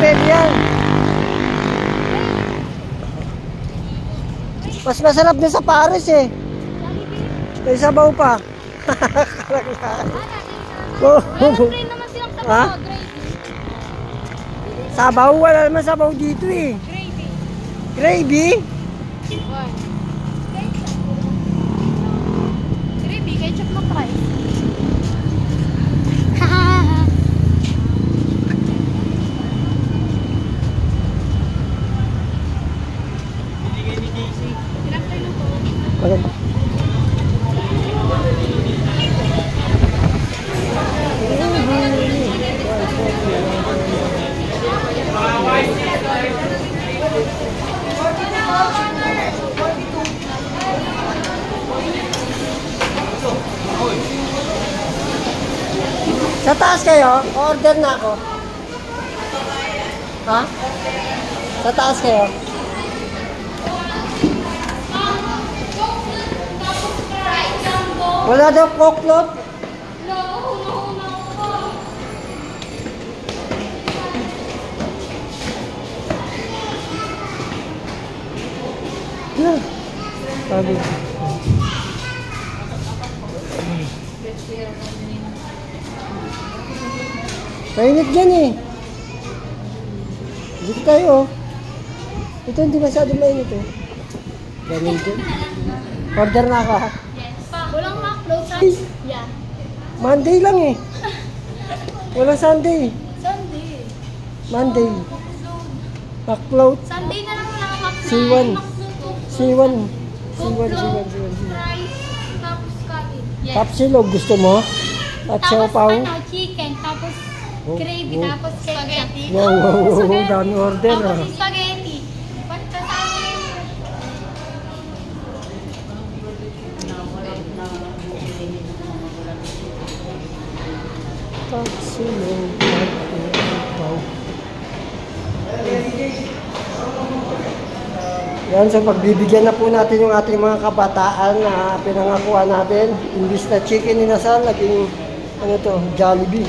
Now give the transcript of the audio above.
pwede yan. Mas masarap din sa Paris eh. May sabaw pa. Meron naman silang sabaw, gravy. Sabaw? Wala naman sabaw dito eh. Gravy. Gravy? Gravy, ketchup na try. Sa taas kayo? Order na ako. Ha? Sa taas kayo? Wala daw coconut? Yeah. Sabi. Mainit dyan eh. Dito tayo oh. Ito hindi masyado mainit eh. Ganun dyan. Order na ako ha. Walang McFloat sa... Yeah. Monday lang eh. Walang Sunday. Sunday. Monday. McFloat. Sunday na lang wala kang C1. C1. Rice, tapos kanin. Yes. Tapsilog gusto mo? At siopaw? Tapos chicken, tapos gravy, tapos spaghetti. Wow, dami order ah. Tapos spaghetti. Basta sa akin. Tapsilog at siopaw. Yan, so pagbibigyan na po natin yung ating mga kabataan na pinangakuan natin. Imbis na chicken inasal, naging ano to, Jollibee.